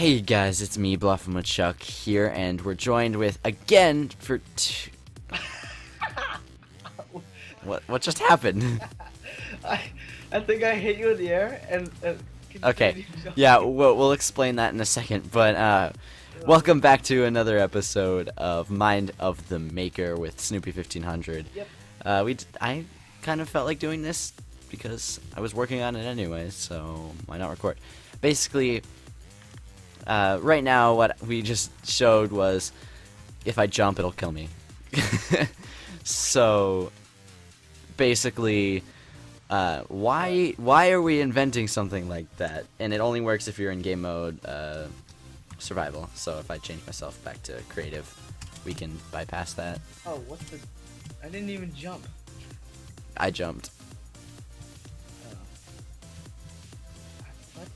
Hey guys, it's me, Bluffamuchuck here, and we're joined with again for what just happened? I, I think I hit you in the air and Okay, continued jumping. yeah, we'll explain that in a second, but welcome back to another episode of Mind of the Maker with Snoopy 1500. Yep. I kind of felt like doing this because I was working on it anyway, so why not record? Basically, right now what we just showed was if I jump, it'll kill me. So basically, why are we inventing something like that? And it only works if you're in game mode survival. So if I change myself back to creative, we can bypass that. Oh, what the? I didn't even jump. I jumped. Oh. What?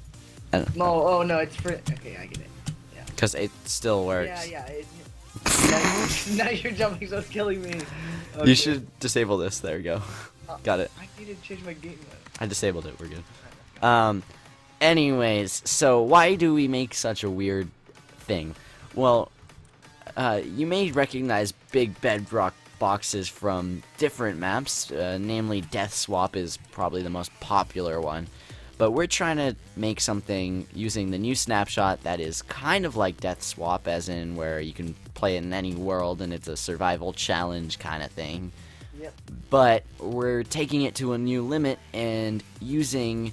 I don't know. No, oh no, it's for. Okay, I get it. Yeah. Because it still works. Yeah. Now you're jumping, so it's killing me. You Okay. should disable this. There we go. Got it. I need to change my game mode. I disabled it. We're good. Anyways, so why do we make such a weird thing? Well, you may recognize big bedrock boxes from different maps. Namely, Death Swap is probably the most popular one. But we're trying to make something using the new snapshot that is kind of like Death Swap, as in where you can play it in any world and it's a survival challenge kind of thing. Yep. But we're taking it to a new limit and using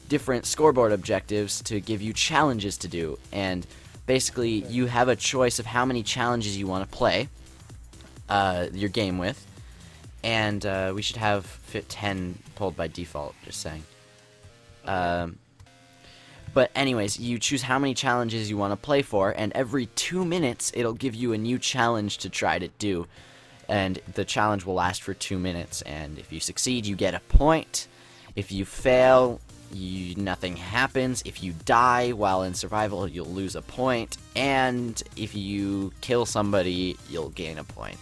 different scoreboard objectives to give you challenges to do. And basically, you have a choice of how many challenges you want to play your game with. And we should have fit 10 pulled by default, just saying. But anyways, you choose how many challenges you want to play for, and every 2 minutes, it'll give you a new challenge to try to do. And the challenge will last for 2 minutes, and if you succeed, you get a point. If you fail, nothing happens. If you die while in survival, you'll lose a point, and if you kill somebody, you'll gain a point.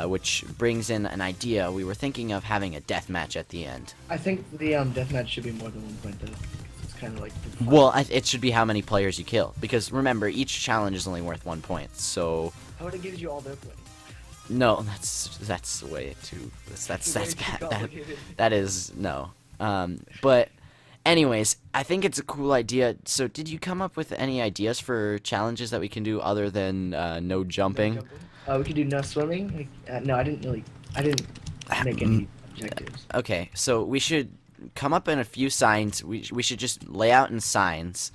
Which brings in an idea. We were thinking of having a death match at the end. I think the deathmatch should be more than 1 point though. It's kind of like. The fun. Well, it should be how many players you kill, because remember, each challenge is only worth 1 point. So How would it give you all their points? no, that's way too. That's Way too bad. complicated. That is no. But anyways, I think it's a cool idea. So did you come up with any ideas for challenges that we can do other than no jumping? We could do no swimming. No, I didn't make any objectives. Okay, so we should come up in a few signs. We should just lay out in signs.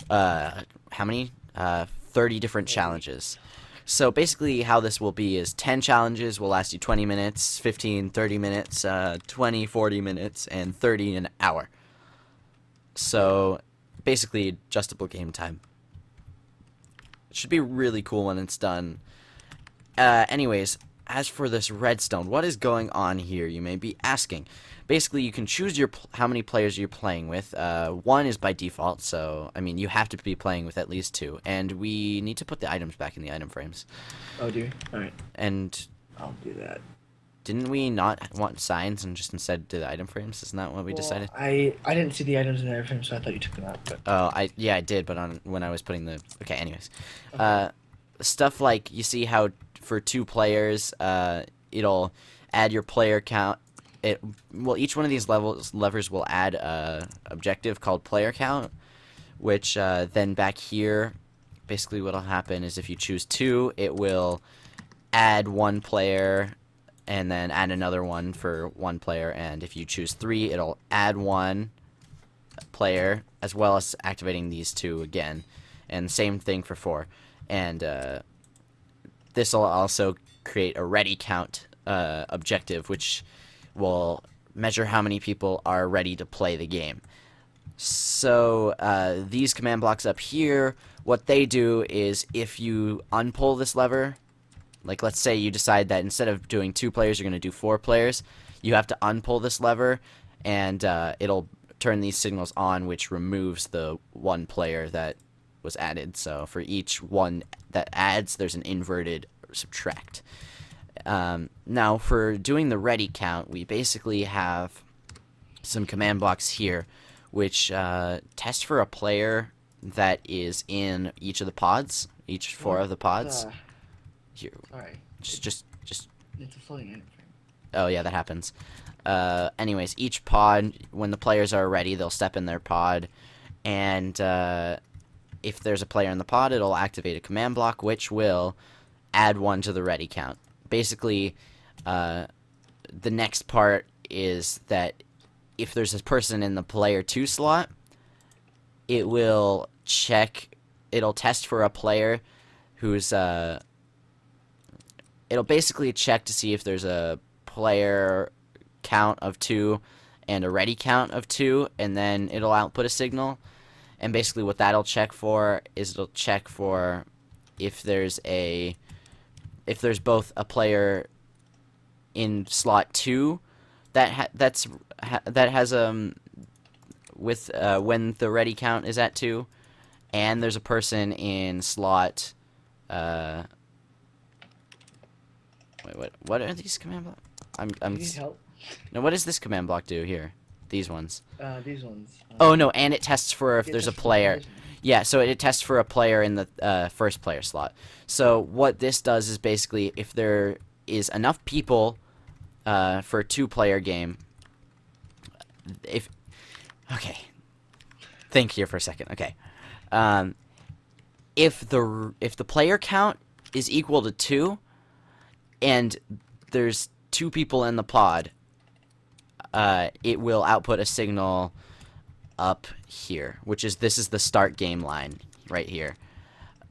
How many? 30 different challenges. So basically how this will be is 10 challenges will last you 20 minutes, 15, 30 minutes, 20, 40 minutes, and 30 an hour. So basically adjustable game time. It should be really cool when it's done. Anyways, as for this redstone, what is going on here, you may be asking. Basically, you can choose how many players you're playing with. 1 is by default, so, I mean, you have to be playing with at least 2. And we need to put the items back in the item frames. Oh, do you? Alright. And I'll do that. didn't we not want signs and just instead do the item frames? Isn't that what we decided? I didn't see the items in the item, so I thought you took them out. But Oh, I did, but when I was putting the... Okay, anyways. Okay. Stuff like, you see how for 2 players, it'll add your player count. Each one of these levers will add a objective called player count, which then back here, basically what'll happen is if you choose 2, it will add 1 player and then add another one for 1 player, and if you choose 3, it'll add 1 player as well as activating these 2 again, and same thing for 4. And this will also create a ready count objective, which will measure how many people are ready to play the game. So these command blocks up here, what they do is if you unpull this lever, like let's say you decide that instead of doing 2 players, you're going to do 4 players, you have to unpull this lever, and it'll turn these signals on, which removes the 1 player that was added. So for each one that adds, there's an inverted subtract. Now for doing the ready count, we basically have some command blocks here which test for a player that is in each of the pods, each four What of the pods. the? Here, Sorry. just. It's a floating item frame. Oh yeah, that happens. Anyways, each pod, when the players are ready, they'll step in their pod, and if there's a player in the pod, it'll activate a command block, which will add one to the ready count. Basically, the next part is that if there's a person in the player 2 slot, it will check, it'll test for a player who's, it'll basically check to see if there's a player count of 2 and a ready count of 2, and then it'll output a signal. And basically what that'll check for is it'll check for if there's both a player in slot 2 that has with when the ready count is at 2, and there's a person in slot what are these command blocks? Do you need help? No, what does this command block do here? These ones. These ones. Oh no, and it tests for if It there's a tests for player. position. Yeah, so it tests for a player in the first player slot. So what this does is basically if there is enough people for a 2-player game. If okay, think here for a second. Okay, if the player count is equal to 2, and there's 2 people in the pod, it will output a signal up here, which is this is the start game line right here.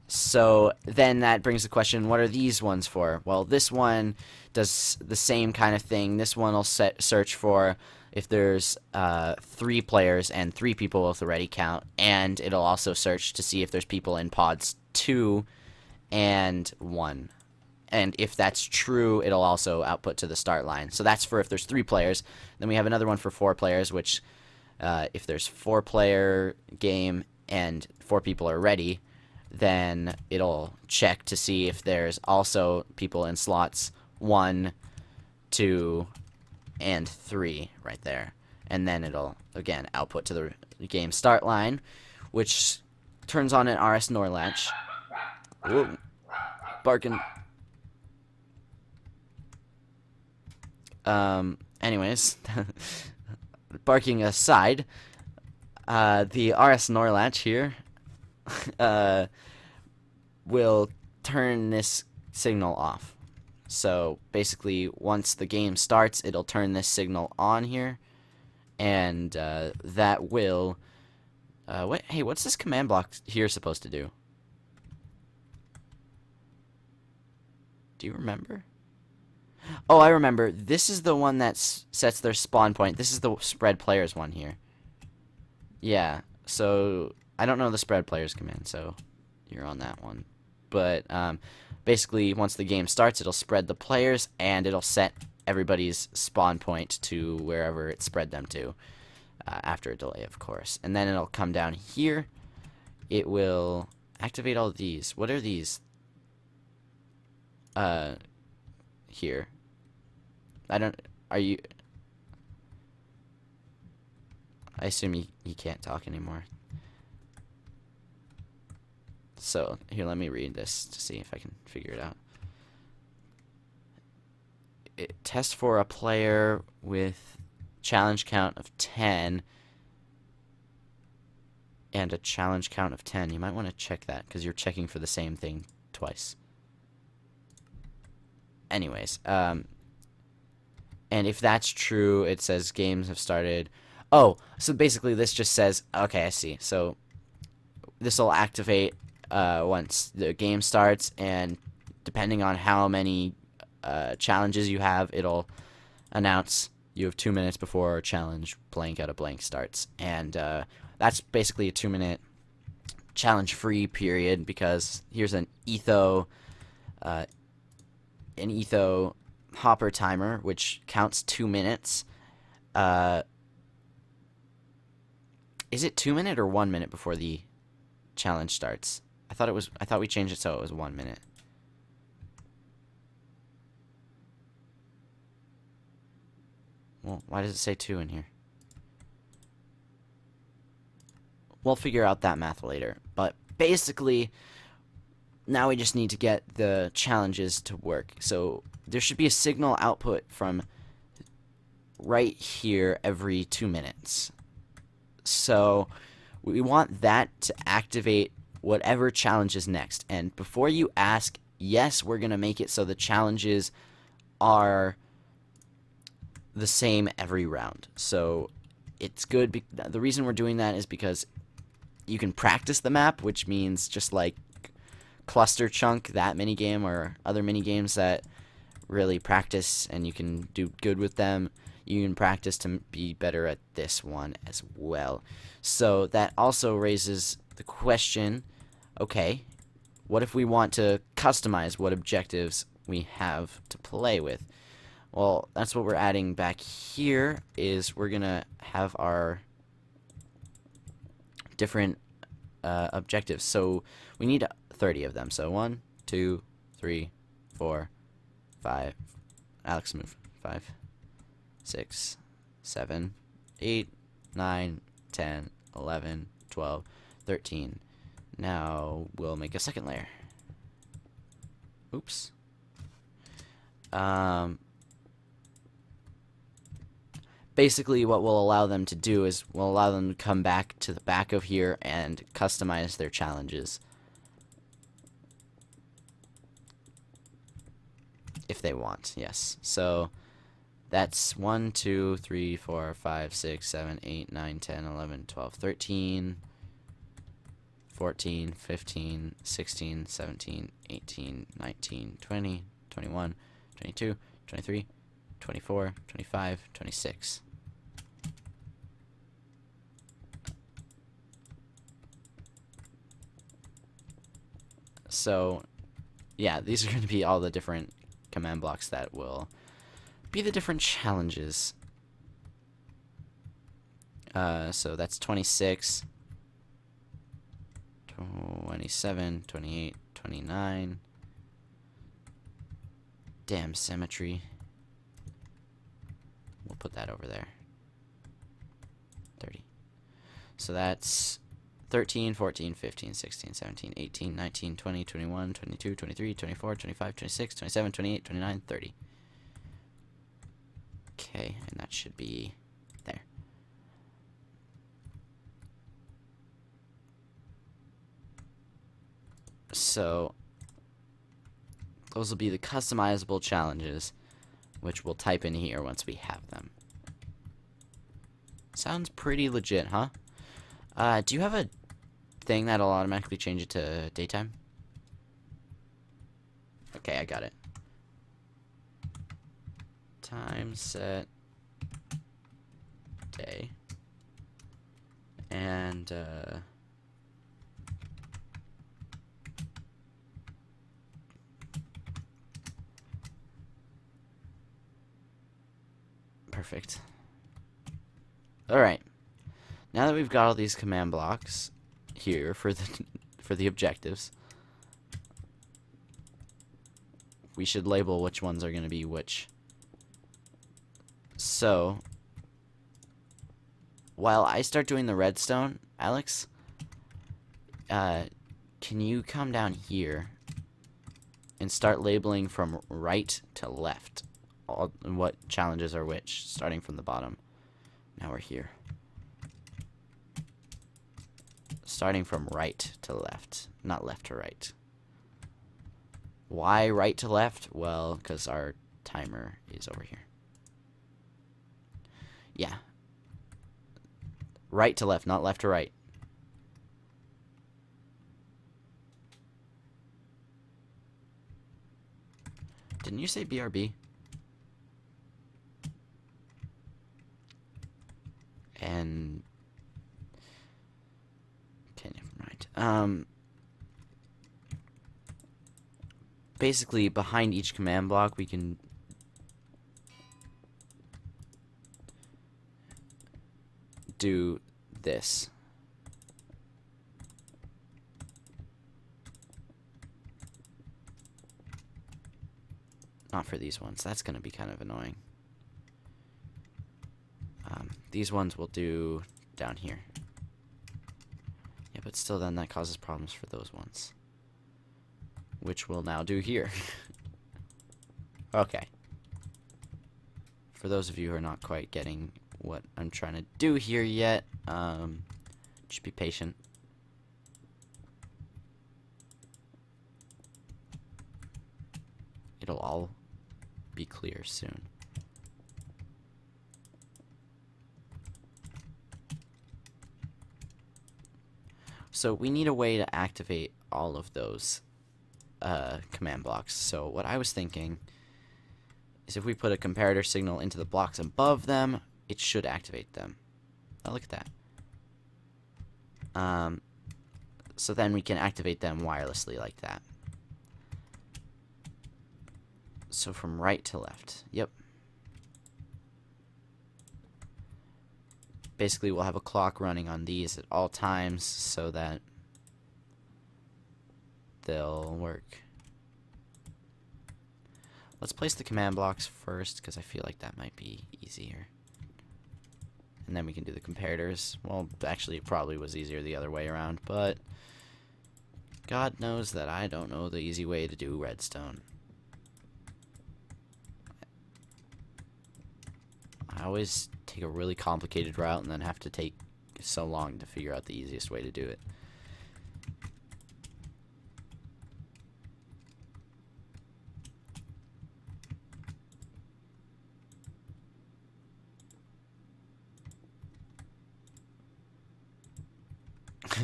So then that brings the question, what are these ones for? Well, this one does the same kind of thing. This one will search for if there's 3 players and 3 people with the ready count, and it'll also search to see if there's people in pods 2 and 1. And if that's true, it'll also output to the start line. So that's for if there's 3 players. Then we have another one for 4 players, which if there's 4-player game and 4 people are ready, then it'll check to see if there's also people in slots 1, 2, and 3 right there. And then it'll, again, output to the game start line, which turns on an RS NOR latch. Whoa. Barking. Anyways, barking aside, the RS NOR latch here will turn this signal off. So basically, once the game starts, it'll turn this signal on here, and that will. Hey, what's this command block here supposed to do? Do you remember? Oh, I remember. This is the one that sets their spawn point. This is the spread players one here. Yeah, so I don't know the spread players command, so you're on that one. But basically, once the game starts, it'll spread the players, and it'll set everybody's spawn point to wherever it spread them to, after a delay, of course. And then it'll come down here. It will activate all these. What are these? Here. Are you... I assume you can't talk anymore. So, here, let me read this to see if I can figure it out. It tests for a player with challenge count of 10 and a challenge count of 10. You might want to check that, because you're checking for the same thing twice. Anyways, and if that's true, it says games have started. Oh, so basically this just says, okay, I see. So this will activate once the game starts, and depending on how many challenges you have, it'll announce you have 2 minutes before challenge blank out of blank starts. And that's basically a 2-minute challenge-free period, because here's an etho hopper timer, which counts 2 minutes. Is it 2 minute or 1 minute before the challenge starts? I thought we changed it so it was 1 minute. Well, why does it say 2 in here? we'll figure out that math later. But basically, now we just need to get the challenges to work. So there should be a signal output from right here every 2 minutes. So we want that to activate whatever challenge is next. And before you ask, yes, we're going to make it so the challenges are the same every round. So it's good. The reason we're doing that is because you can practice the map, which means just like Cluster Chunk, that minigame, or other minigames that really practice and you can do good with them. You can practice to be better at this one as well. So that also raises the question, okay, what if we want to customize what objectives we have to play with? Well, that's what we're adding back here, is we're going to have our different objectives. So we need 30 of them. So 1, 2, 3, 4, 5. Alex, move. 5, 6, 7, 8, 9, 10, 11, 12, 13. Now we'll make a second layer. Oops. Basically what we'll allow them to do is we'll allow them to come back to the back of here and customize their challenges if they want. Yes. So that's 1, 2, 3, 4, 5, 6, 7, 8, 9, 10, 11, 12, 13, 14, 15, 16, 17, 18, 19, 20, 21, 22, 23, 24, 25, 26. So, yeah, these are going to be all the different command blocks that will be the different challenges. So that's 26, 27, 28, 29. Damn symmetry. We'll put that over there. 30. So that's 13, 14, 15, 16, 17, 18, 19, 20, 21, 22, 23, 24, 25, 26, 27, 28, 29, 30. Okay, and that should be there. So those will be the customizable challenges, which we'll type in here once we have them. Sounds pretty legit, huh? Do you have a thing that'll automatically change it to daytime? Okay, I got it. Time set day. And perfect. Alright. Now that we've got all these command blocks here for the objectives, we should label which ones are going to be which. So, while I start doing the redstone, Alex, can you come down here and start labeling from right to left what challenges are which, starting from the bottom. Now we're here. Starting from right to left, not left to right. Why right to left? Well, because our timer is over here. Yeah. Right to left, not left to right. Didn't you say BRB? And okay, never mind. Basically, behind each command block, we can do this. Not for these ones. That's going to be kind of annoying. These ones we'll do down here. but still then that causes problems for those ones. Which we'll now do here. Okay. For those of you who are not quite getting what I'm trying to do here yet, just be patient. It'll all be clear soon. So we need a way to activate all of those command blocks. So what I was thinking is if we put a comparator signal into the blocks above them, it should activate them. Oh, look at that. So then we can activate them wirelessly like that. So from right to left. Yep. Basically, we'll have a clock running on these at all times so that they'll work. Let's place the command blocks first, because I feel like that might be easier. And then we can do the comparators. Well, actually, it probably was easier the other way around, but God knows that I don't know the easy way to do redstone. I always take a really complicated route and then have to take so long to figure out the easiest way to do it.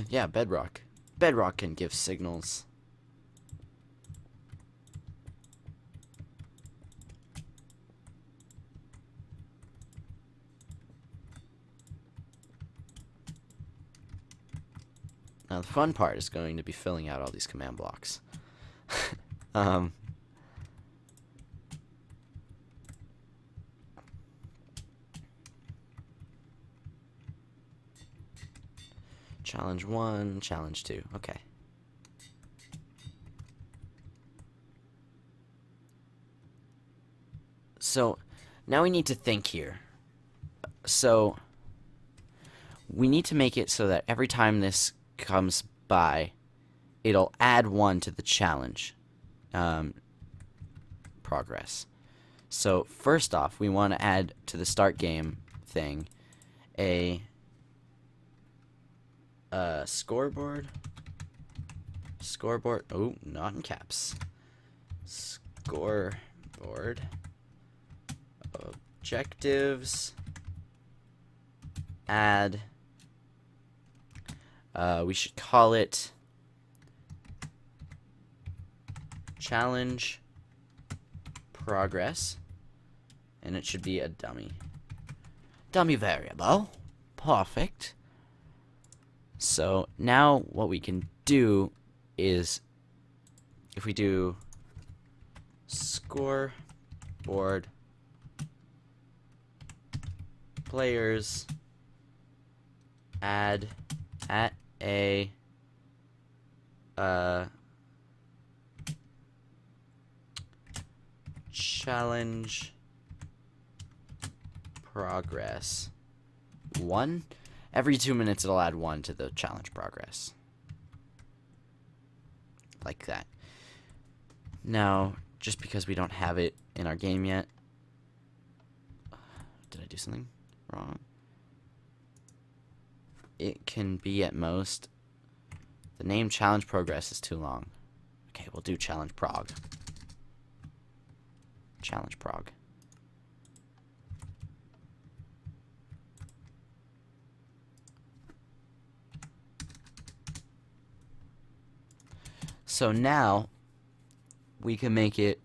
Yeah, bedrock. Bedrock can give signals. Now the fun part is going to be filling out all these command blocks. Challenge 1, challenge 2. Okay. So now we need to think here. So we need to make it so that every time this comes by, it'll add 1 to the challenge progress. So first off, we want to add to the start game thing a scoreboard. Oh, not in caps. Scoreboard. Objectives. Add. We should call it challenge progress, and it should be a dummy variable. Perfect. So now what we can do is, if we do scoreboard players add at a challenge progress 1. Every 2 minutes it'll add 1 to the challenge progress. Like that. Now, just because we don't have it in our game yet. Did I do something wrong? It can be at most. The name challenge progress is too long. Okay, we'll do challenge prog. Challenge prog. So now we can make it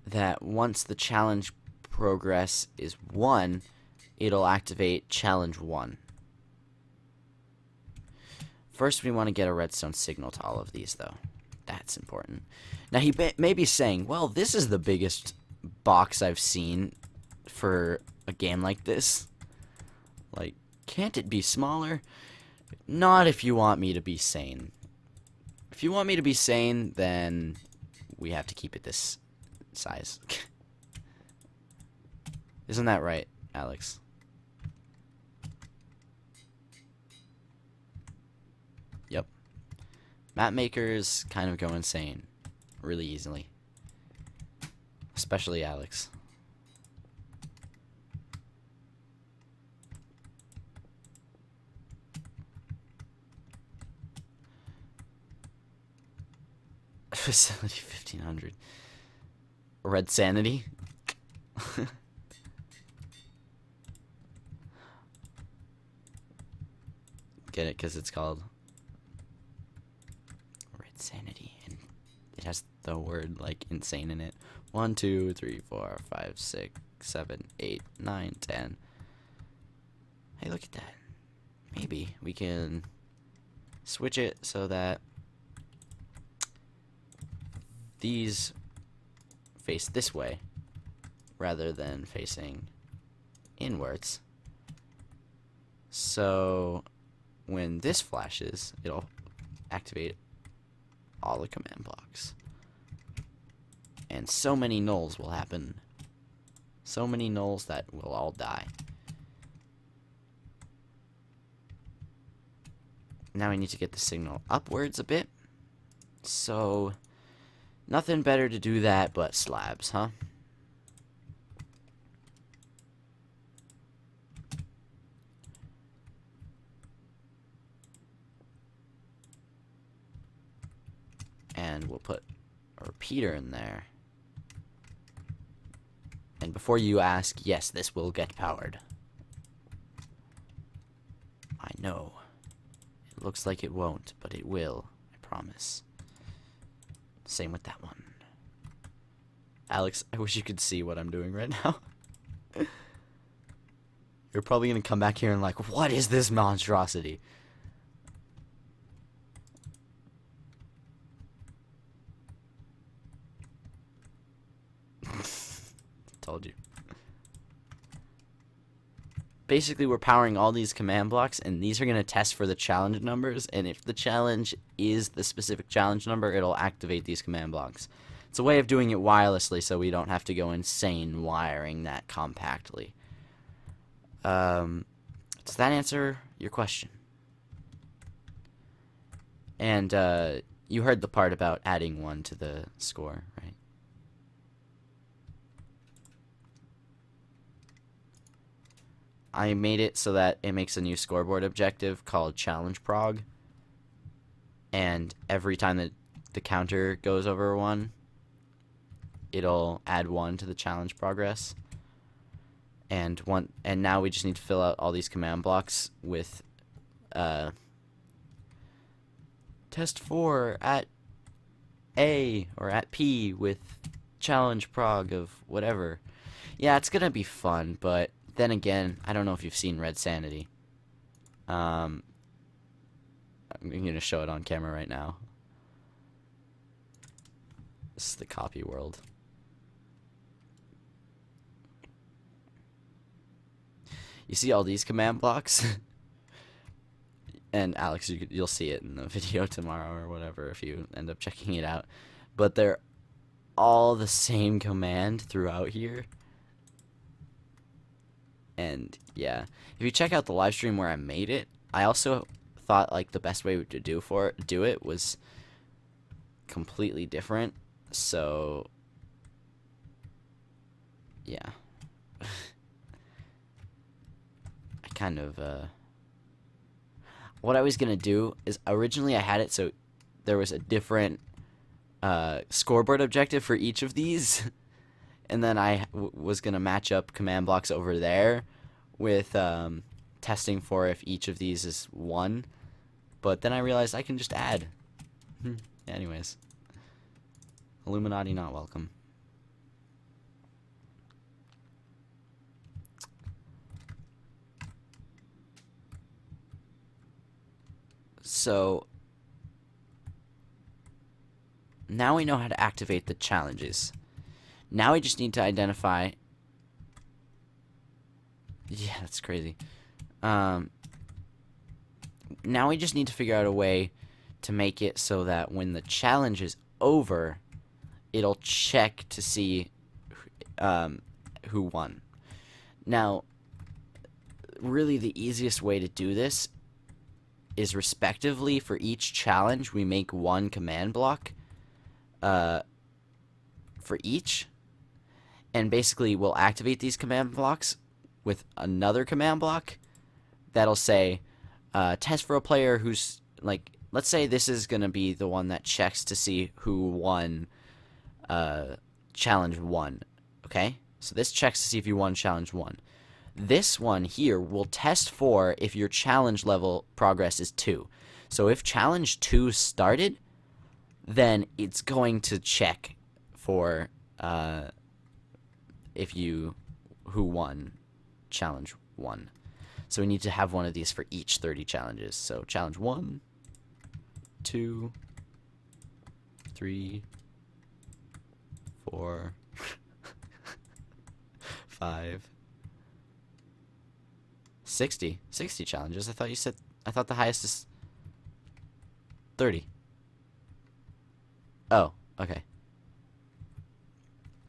that once the challenge progress is 1, it'll activate challenge 1. First, we want to get a redstone signal to all of these, though. That's important. Now, he may be saying, well, this is the biggest box I've seen for a game like this. Like, can't it be smaller? Not if you want me to be sane. If you want me to be sane, then we have to keep it this size. Isn't that right, Alex? Yep. Map makers kind of go insane really easily. Especially Alex. Facility 1500. Red Sanity? Get it? Because it's called Red Sanity. And it has the word, like, insane in it. 1, 2, 3, 4, 5, 6, 7, 8, 9, 10. Hey, look at that. Maybe we can switch it so that these face this way rather than facing inwards. So when this flashes, it'll activate all the command blocks. And so many nulls will happen. So many nulls that will all die. Now we need to get the signal upwards a bit. So nothing better to do that but slabs, huh? And we'll put a repeater in there. And before you ask, yes, this will get powered. I know. It looks like it won't, but it will. I promise. Same with that one. Alex, I wish you could see what I'm doing right now. You're probably going to come back here and like, what is this monstrosity? Told you. Basically, we're powering all these command blocks, and these are going to test for the challenge numbers, and if the challenge is the specific challenge number, it'll activate these command blocks. It's a way of doing it wirelessly so we don't have to go insane wiring that compactly. Does that answer your question? And you heard the part about adding 1 to the score, right? I made it so that it makes a new scoreboard objective called Challenge Prog. And every time that the counter goes over 1, it'll add 1 to the challenge progress. And now we just need to fill out all these command blocks with test 4 at A or at P with challenge prog of whatever. Yeah, it's gonna be fun, but then again, I don't know if you've seen Red Sanity. I'm gonna show it on camera right now. This is the copy world. You see all these command blocks? And Alex, you'll see it in the video tomorrow or whatever if you end up checking it out. But they're all the same command throughout here. And yeah, if you check out the live stream where I made it, I also thought like the best way to do it was completely different. So yeah. I kind of what I was gonna do is originally I had it so there was a different scoreboard objective for each of these. And then I was going to match up command blocks over there with testing for if each of these is 1. But then I realized I can just add. Anyways. Illuminati not welcome. So now we know how to activate the challenges. Now we just need to identify... Yeah, that's crazy. Now we just need to figure out a way to make it so that when the challenge is over, it'll check to see who won. Now, really the easiest way to do this is respectively for each challenge we make one command block for each, and basically we'll activate these command blocks with another command block that'll say test for a player who's like, let's say this is going to be the one that checks to see who won challenge 1, okay? So this checks to see if you won challenge 1. This one here will test for if your challenge level progress is 2. So if challenge 2 started, then it's going to check for who won challenge 1. So we need to have one of these for each 30 challenges. So challenge 1, 2, 3, 4, 5, 60 challenges. I thought the highest is 30. Oh, okay.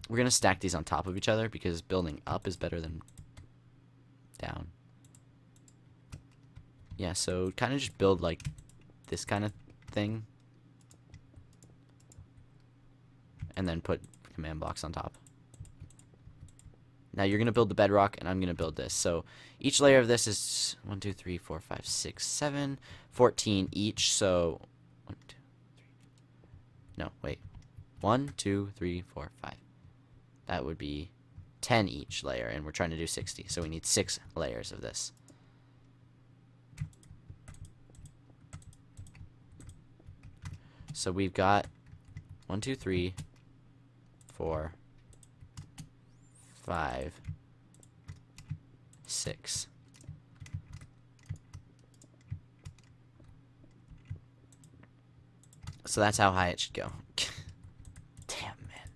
We're gonna stack these on top of each other because building up is better than down. Yeah, so kind of just build like this kind of thing, and then put command blocks on top. Now you're gonna build the bedrock, and I'm gonna build this. So each layer of this is 1, 2, 3, 4, 5, 6, 7, 14 each. So 1, 2, 3. No, wait. 1, 2, 3, 4, 5. That would be 10 each layer, and we're trying to do 60. So we need 6 layers of this. So we've got 1, 2, 3, 4, 5, 6. So that's how high it should go. Damn, man.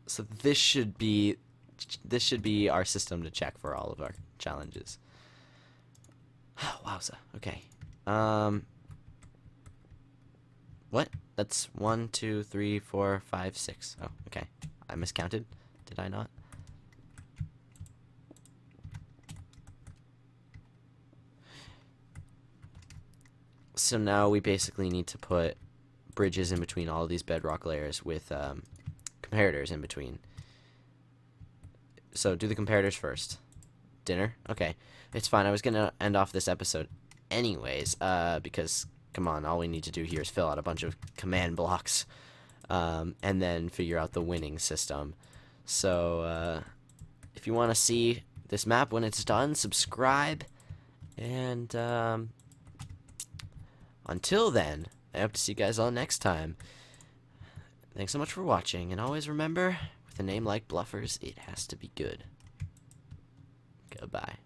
So this should be our system to check for all of our challenges. Wowza. Okay. What? That's 1, 2, 3, 4, 5, 6. Oh, okay. I miscounted. Did I not? So now we basically need to put bridges in between all of these bedrock layers with comparators in between. So do the comparators first. Dinner? Okay. It's fine. I was going to end off this episode anyways, because, come on, all we need to do here is fill out a bunch of command blocks, and then figure out the winning system. So, if you want to see this map when it's done, subscribe, and, until then, I hope to see you guys all next time. Thanks so much for watching, and always remember, with a name like Bluffers, it has to be good. Goodbye.